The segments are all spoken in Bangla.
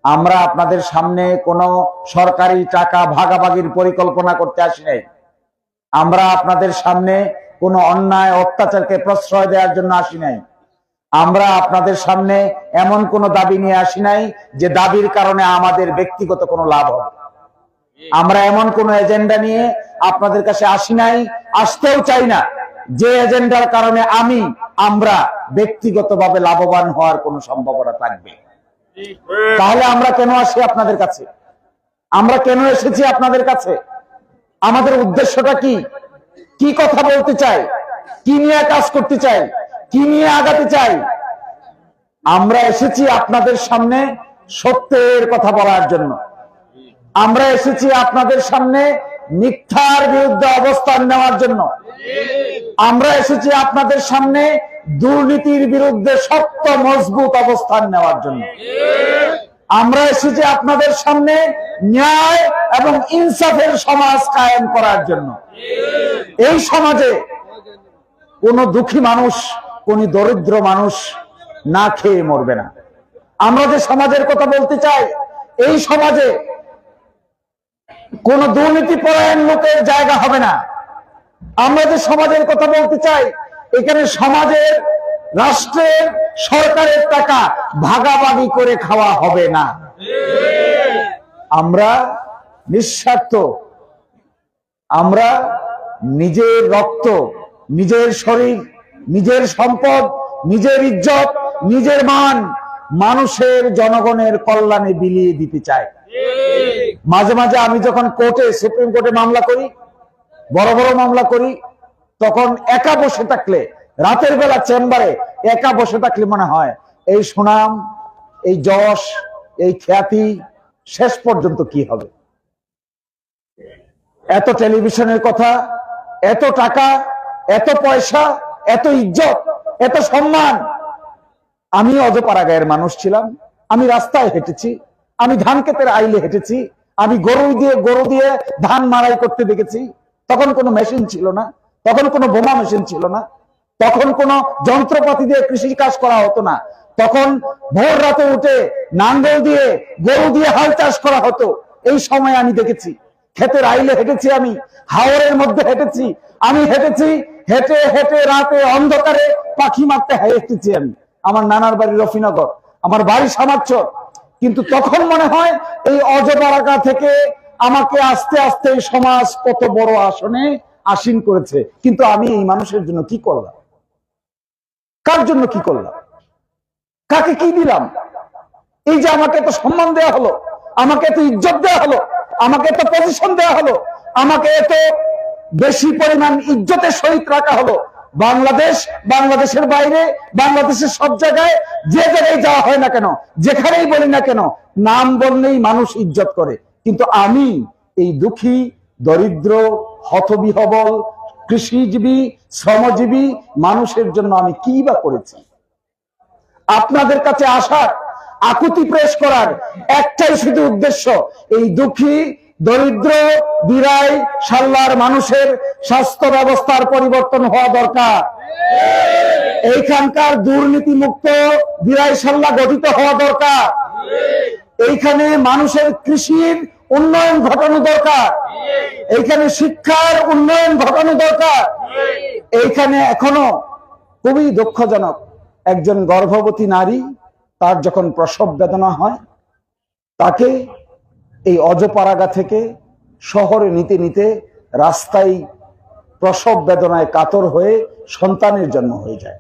আমরা আপনাদের সামনে কোনো সরকারি টাকা ভাগাভাগির পরিকল্পনা করতে আসি নাই। আমরা আপনাদের সামনে কোনো অন্যায় অত্যাচারকে প্রশ্রয় দেওয়ার জন্য আসি নাই। আমরা আপনাদের সামনে এমন কোনো দাবি নিয়ে আসি নাই যে দাবির কারণে আমাদের ব্যক্তিগত কোনো লাভ হবে। আমরা এমন কোনো এজেন্ডা নিয়ে আপনাদের কাছে আসি নাই, আসতেও চাই না যে এজেন্ডার কারণে আমরা ব্যক্তিগতভাবে লাভবান হওয়ার কোনো সম্ভাবনা থাকবে। তাহলে আমরা কেন আসি আপনাদের কাছে? আমরা কেন এসেছি আপনাদের কাছে? আমাদের উদ্দেশ্যটা কি? কি কথা বলতে চাই? কি নিয়ে কাজ করতে চাই? কি নিয়ে আগাতে চাই? আমরা এসেছি আপনাদের সামনে সত্যের কথা বলার জন্য। আমরা এসেছি আপনাদের সামনে মিথ্যার বিরুদ্ধে অবস্থান নেওয়ার জন্য। আমরা এসেছি আপনাদের সামনে দুর্নীতির বিরুদ্ধে শক্ত মজবুত অবস্থান নেওয়ার জন্য। আমরা এসেছি আপনাদের সামনে ন্যায় এবং ইনসাফের সমাজ কায়েম করার জন্য। এই সমাজে কোন দুঃখী মানুষ, কোন দরিদ্র মানুষ না খেয়ে মরবে না। আমরা যে সমাজের কথা বলতে চাই, এই সমাজে কোন দুর্নীতিপরায়ণ লোকের জায়গা হবে না। আমরা যে সমাজের কথা বলতে চাই, এখানে সমাজের, রাষ্ট্রের, সরকারের টাকা ভাগাভাগি করে খাওয়া হবে না। আমরা নিঃস্বার্থ, আমরা নিজের রক্ত, নিজের শরীর, নিজের সম্পদ, নিজের ইজ্জত, নিজের মান মানুষের, জনগণের কল্যাণে বিলিয়ে দিতে চাই। মাঝে মাঝে আমি যখন কোর্টে, সুপ্রিম কোর্টে মামলা করি, বড় বড় মামলা করি, তখন একা বসে থাকলে, রাতের বেলা চেম্বারে একা বসে থাকলে মনে হয় এই সুনাম, এই যশ, এই খ্যাতি শেষ পর্যন্ত কি হবে? এত টেলিভিশনের কথা, এত টাকা, এত পয়সা, এত ইজ্জত, এত সম্মান। আমি অজপাড়াগাঁয়ের মানুষ ছিলাম, আমি রাস্তায় হেঁটেছি, আমি ধান ক্ষেতের আইলে হেঁটেছি, আমি গরু দিয়ে ধান মাড়াই করতে দেখেছি। তখন কোনো মেশিন ছিল না, তখন কোনো বোমা মেশিন ছিল না, তখন কোনো যন্ত্রপাতি দিয়ে কৃষি কাজ করা হতো না। তখন ভোর রাতে উঠে নাঙ্গল দিয়ে, গরু দিয়ে হাল চাষ করা হতো। এই সময় আমি দেখেছি, ক্ষেতের আইলে হেঁটেছি, আমি হাওরের মধ্যে হেঁটেছি, আমি হেঁটেছি, হেঁটে হেঁটে রাতে অন্ধকারে পাখি মারতে হেঁটেছি। আমি, আমার নানার বাড়ি রফিনগর, আমার বাড়ি সামারচর। কিন্তু তখন মনে হয় এই অজপাড়াগাঁ থেকে আমাকে আস্তে আস্তে এই সমাজ কত বড় আসনে আসীন করেছে। কিন্তু আমি এই মানুষের জন্য কি করলাম? কার জন্য কি করলাম? কাকে কি দিলাম? এই যে আমাকে এত সম্মান দেওয়া হলো, আমাকে এত ইজ্জত দেওয়া হলো, আমাকে এত পজিশন দেওয়া হলো, আমাকে এত বেশি পরিমাণ ইজ্জতের সহিত রাখা হলো। বাংলাদেশ, বাংলাদেশের বাইরে, বাংলাদেশের সব জায়গায়, যে জায়গায় যাওয়া হয় না কেন, যেখানেই বলি না কেন, নাম বললেই মানুষ ইজ্জত করে। কিন্তু আমি এই দুঃখী, দরিদ্র, হতবিহবল, কৃষিজীবী, শ্রমজীবী মানুষের জন্য আমি কি বা করেছি? আপনাদের কাছে আসার, আকুতি পেশ করার একটাই শুধু উদ্দেশ্য, এই দুঃখী, দরিদ্র, বিরাই সাল্লার মানুষের স্বাস্থ্য ব্যবস্থার পরিবর্তন হওয়া দরকার। এইখানকার দুর্নীতি মুক্ত বিরাই সাল্লা গঠিত হওয়া দরকার। এইখানে মানুষের কৃষির উন্নয়ন ঘটানো দরকার। এইখানে শিক্ষার উন্নয়ন ঘটানো দরকার। এইখানে এখনো খুবই দুঃখজনক, একজন গর্ভবতী নারী, তার যখন প্রসব বেদনা হয়, তাকে এই অজপাড়াগাঁ থেকে শহরে নিতে নিতে রাস্তায় প্রসব বেদনায় কাতর হয়ে সন্তানের জন্ম হয়ে যায়।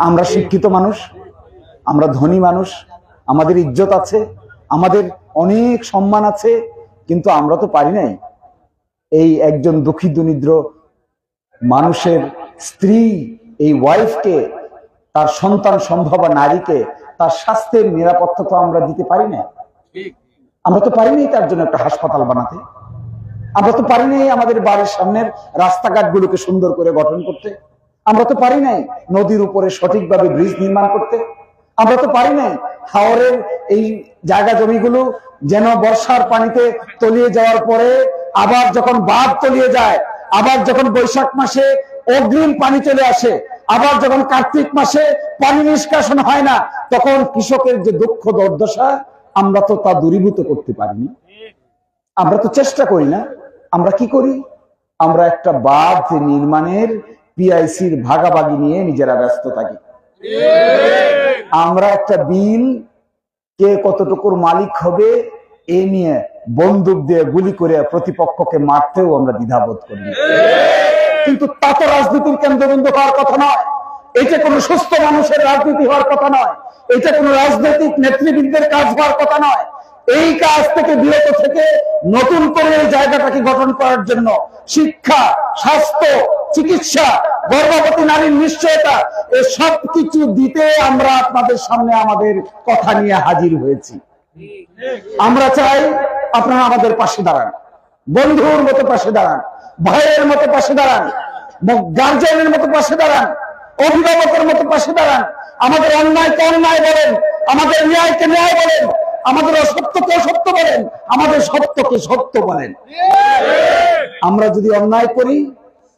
আমরা শিক্ষিত মানুষ, আমরা ধনী মানুষ, আমাদের ইজ্জত আছে, আমাদের অনেক সম্মান আছে, কিন্তু আমরা তো পারি নাই এই একজন দুঃখী দরিদ্র মানুষের স্ত্রী, এই ওয়াইফকে, তার সন্তান সম্ভবা নারীকে তার স্বাস্থ্যের নিরাপত্তা তো আমরা দিতে পারি না। আমরা তো পারিনি তার জন্য একটা হাসপাতাল বানাতে। আমরা তো পারি নাই আমাদের বাড়ির সামনের রাস্তাঘাটগুলোকে সুন্দর করে গঠন করতে। আমরা তো পারি নাই নদীর উপরে সঠিকভাবে ব্রিজ নির্মাণ করতে। আমরা তো পারি নাই হাওরের এই জায়গা জমিগুলো যেন বর্ষার পানিতে তলিয়ে যাওয়ার পরে আবার যখন বাঁধ তলিয়ে যায়, আবার যখন বৈশাখ মাসে অগ্রিম পানি চলে আসে, আবার যখন কার্তিক মাসে পানি নিষ্কাশন হয় না, তখন কৃষকের যে দুঃখ দুর্দশা আমরা তো তা দূরীভূত করতে পারিনি, আমরা তো চেষ্টা করি না। আমরা কি করি? আমরা একটা বাঁধ নির্মাণের পিআইসির ভাগাভাগি নিয়ে নিজেরা ব্যস্ত থাকি। আমরা একটা বিল, কে কতটুকুর মালিক হবে এ নিয়ে বন্দুক দিয়ে গুলি করে প্রতিপক্ষকে মারতেও আমরা দ্বিধাবোধ করি। কিন্তু তা তো রাজনীতির কেন্দ্রবিন্দু হওয়ার কথা নয়। এটা কোনো সুস্থ মানুষের রাজনীতি হওয়ার কথা নয়। এটা কোনো রাজনৈতিক নেতৃবৃন্দের কাজ হওয়ার কথা নয়। এই কাজ থেকে বিরত থেকে নতুন করে এই জায়গাটাকে গঠন করার জন্য শিক্ষা, স্বাস্থ্য, চিকিৎসা, গর্ভবতী নারীর নিশ্চয়তা, এই সব কিছু দিতে আমরা আপনাদের সামনে আমাদের কথা নিয়ে হাজির হয়েছি। আমরা চাই আপনারা আমাদের পাশে দাঁড়ান, বন্ধুর মতো পাশে দাঁড়ান, ভাইয়ের মতো পাশে দাঁড়ান, গার্জিয়ানের মতো পাশে দাঁড়ান, অভিভাবকের মতো পাশে দাঁড়ান। আমাদের অন্যায়কে অন্যায় বলেন, আমাদের ন্যায়কে ন্যায় বলেন, আমাদের অসত্যকে অসত্য বলেন, আমাদের সত্যকে সত্য বলেন। আমরা যদি অন্যায় করি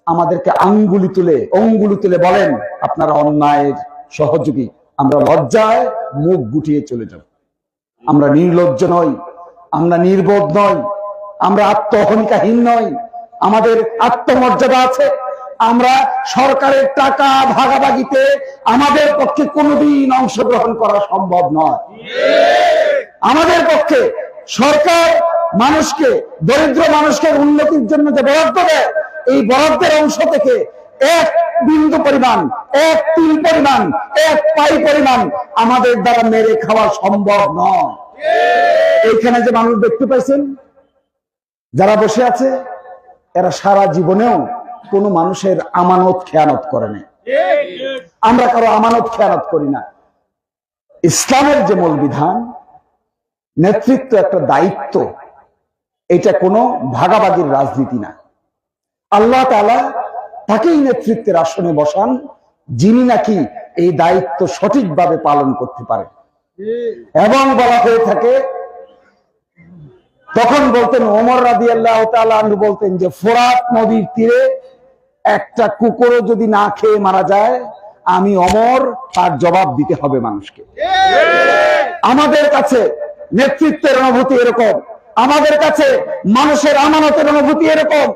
আমাদেরকে অঙ্গুলি তুলে বলেন আপনারা অন্যায়ের সহযোগী। আমরা লজ্জায় মুখ গুটিয়ে চলে যাব। আমরা নির্লজ্জ নই, আমরা নির্বোধ নই, আমরা আত্মহমিকাহীন নই, আমাদের আত্মমর্যাদা আছে। আমরা সরকারের টাকা ভাগাভাগিতে আমাদের পক্ষে কোনোদিন অংশগ্রহণ করা সম্ভব নয়। আমাদের পক্ষে সরকার মানুষকে, দরিদ্র মানুষকে উন্নতির জন্য যে বরাদ্দ দেয়, এই বরাদ্দের অংশ থেকে এক বিন্দু পরিমাণ, এক তিল পরিমাণ, এক পাই পরিমাণ আমাদের দ্বারা মেরে খাওয়া সম্ভব নয়। এইখানে যে মানুষ দেখতে পাইছেন যারা বসে আছে, এরা সারা জীবনেও কোন মানুষের আমানত খেয়ানত করে না। আমরা কারো আমানত খেয়ানত করি না। ইসলামের যে মূল বিধান, নেতৃত্ব একটা দায়িত্ব, এটা কোনো ভাগাভাগির রাজনীতি না। আল্লাহ তাআলা তাকেই নেতৃত্বের আসনে বসান যিনি নাকি এই দায়িত্ব সঠিকভাবে পালন করতে পারে। এবং বলা হয়ে থাকে, তখন বলতেন ওমর রাদিয়াল্লাহু তাআলা আনহু বলতেন যে ফোরাত নদীর তীরে একটা কুকুরও যদি না খেয়ে মারা যায়, আমি ওমর তার জবাব দিতে হবে মানুষকে। আমাদের কাছে নেতৃত্বের অনুভূতি এরকম, আমাদের কাছে মানুষের আমানতের অনুভূতি এরকম,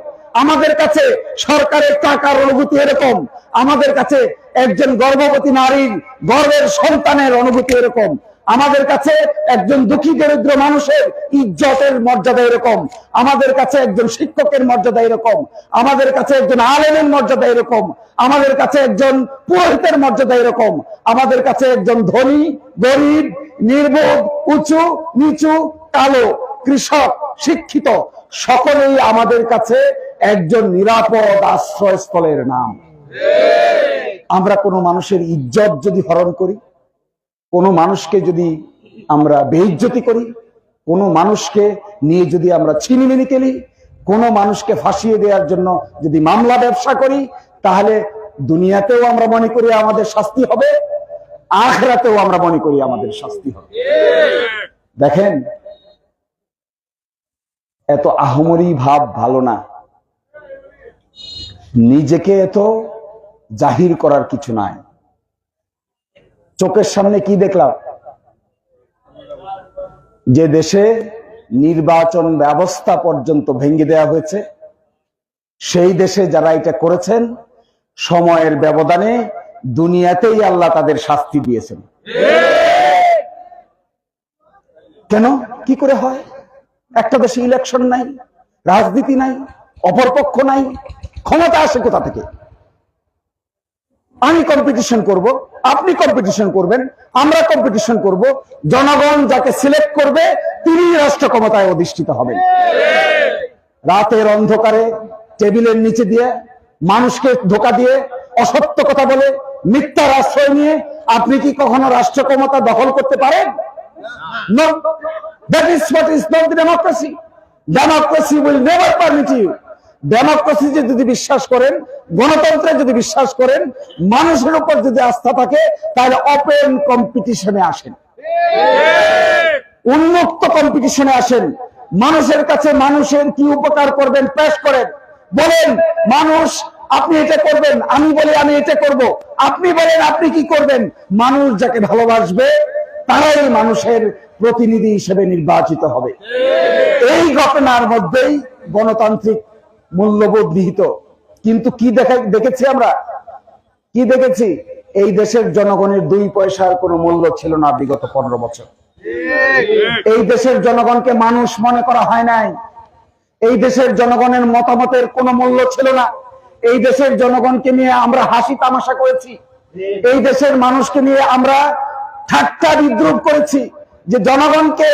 আমাদের কাছে সরকারের টাকার অনুভূতি এরকম, আমাদের কাছে একজন গর্ভবতী নারীর গর্ভের সন্তানের অনুভূতি এরকম, আমাদের কাছে একজন দুঃখী দরিদ্র মানুষের ইজ্জতের মর্যাদা এরকম, আমাদের কাছে একজন শিক্ষকের মর্যাদা এরকম, আমাদের কাছে একজন আলেমের মর্যাদা এরকম, আমাদের কাছে একজন পুরোহিতের মর্যাদা এরকম, আমাদের কাছে একজন ধনী, গরিব, নির্বোধ, উঁচু নিচু, কালো, কৃষক, শিক্ষিত, সকলেই আমাদের কাছে একজন নিরাপদ আশ্রয়স্থলের নাম। আমরা কোনো মানুষের ইজ্জত যদি হরণ করি, কোনো মানুষকে যদি আমরা বেইজ্জতি করি, কোনো মানুষকে নিয়ে যদি আমরা ছিনিমিনি খেলি, কোনো মানুষকে ফাঁসিয়ে দেওয়ার জন্য যদি মামলা ব্যবসা করি, তাহলে দুনিয়াতেও আমরা মনে করি আমাদের শাস্তি হবে, আখিরাতেও আমরা মনে করি আমাদের শাস্তি হবে। দেখেন, এত আহমরি ভাব ভালো না, নিজেকে এত জাহির করার কিছু নাই। চোখের সামনে কি দেখলাম? যে দেশে নির্বাচন ব্যবস্থা পর্যন্ত ভেঙে দেওয়া হয়েছে, সেই দেশে যারা এটা করেছেন সময়ের ব্যবধানে দুনিয়াতেই আল্লাহ তাদের শাস্তি দিয়েছেন। কেন? কি করে হয়? একটা দেশে ইলেকশন নাই, রাজনীতি নাই, অপরপক্ষ নাই, ক্ষমতা আসে কোথা থেকে? আমি কম্পিটিশন করব, আপনি কম্পিটিশন করবেন, আমরা কম্পিটিশন করব, জনগণ যাকে সিলেক্ট করবে তিনি রাষ্ট্র ক্ষমতায় অধিষ্ঠিত হবেন। রাতের অন্ধকারে টেবিলের নিচে দিয়ে মানুষকে ধোঁকা দিয়ে অসত্য কথা বলে মিথ্যার আশ্রয় নিয়ে আপনি কি কখনো রাষ্ট্র ক্ষমতা দখল করতে পারেন? No. That is what is not the democracy. Democracy will never permit you. Democracy যদি বিশ্বাস করেন, গণতন্ত্রে যদি বিশ্বাস করেন, মানুষের উপর যদি আস্থা থাকে, তাহলে ওপেন কম্পিটিশনে আসেন, উন্মুক্ত কম্পিটিশনে আসেন। মানুষের কাছে মানুষের কি উপকার করবেন পেশ করেন, বলেন মানুষ আপনি এটা করবেন, আমি বলি আমি এটা করব, আপনি বলেন আপনি কি করবেন। মানুষ যাকে ভালোবাসবে তারাই মানুষের প্রতিনিধি হিসেবে নির্বাচিত হবে। এই ঘটনার মধ্যেই গণতান্ত্রিক মূল্যবোধ নিহিত। কিন্তু কি দেখেছি আমরা, কি দেখেছি? এই দেশের জনগণের 2 পয়সার কোনো মূল্য ছিল না বিগত 15 বছর। এই দেশের জনগণকে মানুষ মনে করা হয় নাই। এই দেশের জনগণের মতামতের কোনো মূল্য ছিল না। এই দেশের জনগণকে নিয়ে আমরা হাসি তামাশা করেছি। এই দেশের মানুষকে নিয়ে আমরা ঠাট্টা বিদ্রুপ করেছি যে জনগণকে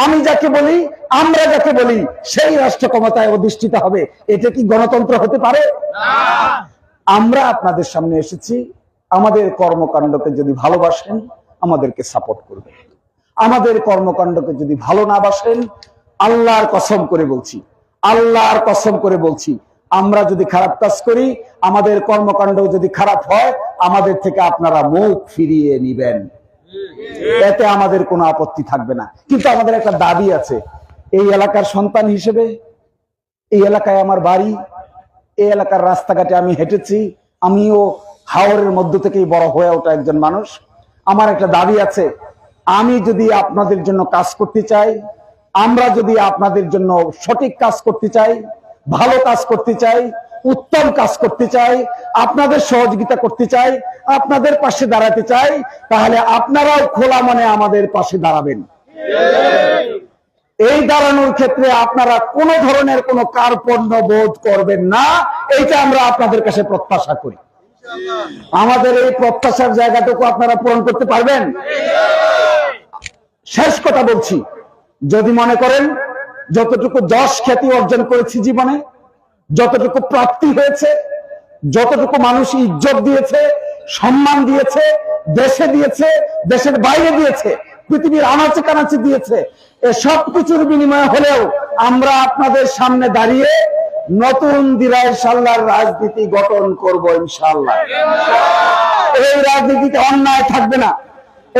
আমি যাকে বলি, আমরা যাকে বলি সেই রাষ্ট্র ক্ষমতায় অধিষ্ঠিত হবে। এটা কি গণতন্ত্র হতে পারে? আমরা আপনাদের সামনে এসেছি, আমাদের কর্মকাণ্ডকে যদি ভালোবাসেন আমাদেরকে সাপোর্ট করবেন। আমাদের কর্মকাণ্ডকে যদি ভালো না বাসেন, আল্লাহর কসম করে বলছি, আল্লাহর কসম করে বলছি, আমরা যদি খারাপ কাজ করি, আমাদের কর্মকাণ্ড যদি খারাপ হয়, আমাদের থেকে আপনারা মুখ ফিরিয়ে নিবেন। এতে আমাদের কোনো আপত্তি থাকবে না। কিন্তু আমাদের একটা দাবি আছে। এই এলাকার সন্তান হিসেবে, এই এলাকায় আমার বাড়ি, এই এলাকার রাস্তাঘাটে আমি হেঁটেছি, আমিও হাওরের মধ্য থেকেই বড় হয়ে ওঠা একজন মানুষ। আমার একটা দাবি আছে, আমি যদি আপনাদের জন্য কাজ করতে চাই, আমরা যদি আপনাদের জন্য সঠিক কাজ করতে চাই, ভালো কাজ করতে চাই, উত্তম কাজ করতে চাই, আপনাদের সহযোগিতা করতে চাই, আপনাদের পাশে দাঁড়াতে চাই, তাহলে আপনারাও খোলা মনে আমাদের পাশে দাঁড়াবেন। এই দাঁড়ানোর ক্ষেত্রে আপনারা কোন ধরনের কোন কার্পণ্য বোধ করবেন না, এইটা আমরা আপনাদের কাছে প্রত্যাশা করি। আমাদের এই প্রত্যাশার জায়গাটুকু আপনারা পূরণ করতে পারবেন? শেষ কথা বলছি, যদি মনে করেন যতটুকু যশ খ্যাতি অর্জন করেছি জীবনে, যতটুকু প্রাপ্তি হয়েছে, যতটুকু মানুষ ইজ্জত দিয়েছে, সম্মান দিয়েছে, দেশে দিয়েছে, দেশের বাইরে দিয়েছে, পৃথিবীর আনাচে কানাচে দিয়েছে, এসব কিছুর বিনিময়ে হলেও আমরা আপনাদের সামনে দাঁড়িয়ে নতুন দিরাইশাল্লাহর রাজনীতি গঠন করব ইনশাআল্লাহ। এই রাজনীতিতে অন্যায় থাকবে না,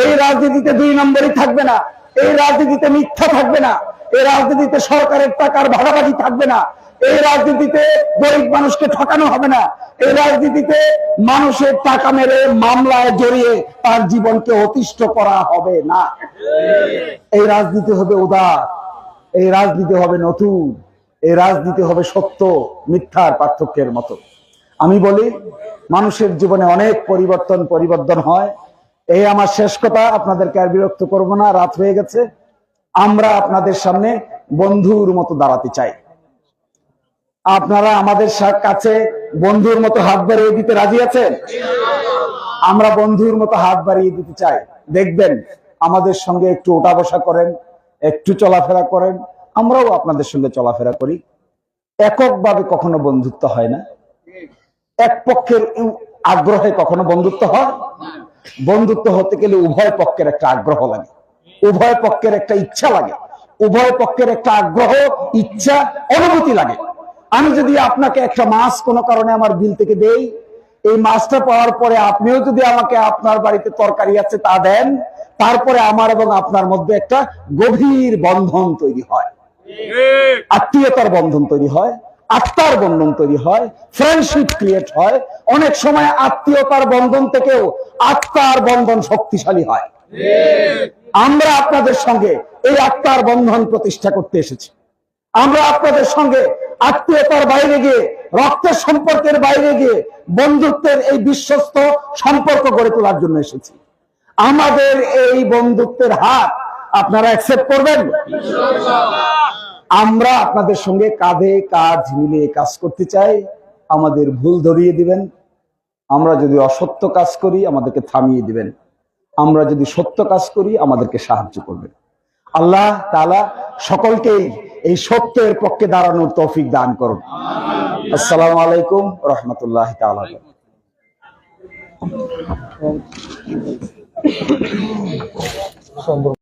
এই রাজনীতিতে 2 নম্বরই থাকবে না, এই রাজনীতিতে মিথ্যা থাকবে না, এই রাজনীতিতে সরকারের টাকার ভাগাভাগি থাকবে না, এই রাজনীতিতে গরিব মানুষকে ঠকানো হবে না, এই রাজনীতিতে মানুষের টাকা মেরে মামলায় জড়িয়ে তার জীবনকে অতিষ্ঠ করা হবে না। এই রাজনীতি হবে উদার, এই রাজনীতি হবে নতুন, এই রাজনীতি হবে সত্য মিথ্যার পার্থক্যের মতো। আমি বলি, মানুষের জীবনে অনেক পরিবর্তন হয়। এই আমার শেষ কথা, আপনাদেরকে আর বিরক্ত করব না, রাত হয়ে গেছে। আমরা আপনাদের সামনে বন্ধুর মতো দাঁড়াতে চাই। আপনারা আমাদের কাছে বন্ধুর মতো হাত বাড়িয়ে দিতে রাজি আছেন? আমরা বন্ধুর মতো হাত বাড়িয়ে দিতে চাই। দেখবেন আমাদের সঙ্গে একটু ওঠা বসা করেন, একটু চলাফেরা করেন, আমরাও আপনাদের সঙ্গে চলাফেরা করি। এককভাবে কখনো বন্ধুত্ব হয় না, এক পক্ষের আগ্রহে কখনো বন্ধুত্ব হয়। বন্ধুত্ব হতে গেলে উভয় পক্ষের একটা আগ্রহ লাগে, উভয় পক্ষের একটা ইচ্ছা লাগে, উভয় পক্ষের একটা আগ্রহ, ইচ্ছা, অনুভূতি লাগে। আমি যদি আপনাকে একটা মাছ কোনো কারণে আমার বিল থেকে দেই, এই মাছটা পাওয়ার পরে আপনিও যদি আমাকে আপনার বাড়িতে তরকারি আছে তা দেন, তারপরে আমার এবং আপনার মধ্যে একটা গভীর বন্ধন তৈরি হয়, আত্মীয়তার বন্ধন তৈরি হয়, আত্মার বন্ধন তৈরি হয়, ফ্রেন্ডশিপ ক্রিয়েট হয়। অনেক সময় আত্মীয়তার বন্ধন থেকেও আত্মার বন্ধন শক্তিশালী হয়। আমরা আপনাদের সঙ্গে এই আত্মার বন্ধন প্রতিষ্ঠা করতে এসেছি। আমরা আপনাদের সঙ্গে আত্মীয়তার বাইরে গিয়ে, রক্তের সম্পর্কের বাইরে গিয়ে বন্ধুত্বের এই বিশ্বস্ত সম্পর্ক গড়ে তোলার জন্য এসেছি। আমাদের এই বন্ধুত্বের হাত আপনারা অ্যাকসেপ্ট করবেন? আমরা আপনাদের সঙ্গে কাঁধে কাঁধ মিলিয়ে কাজ করতে চাই। আমাদের ভুল ধরিয়ে দিবেন। আমরা যদি অসত্য কাজ করি আমাদেরকে থামিয়ে দিবেন। আমরা যদি সত্য কাজ করি আমাদেরকে সাহায্য করবেন। আল্লাহ তাআলা সকলকেই এই সত্যের পক্ষে দাঁড়ানোর তৌফিক দান করুন। আসসালামু আলাইকুম রাহমাতুল্লাহি তাআলা।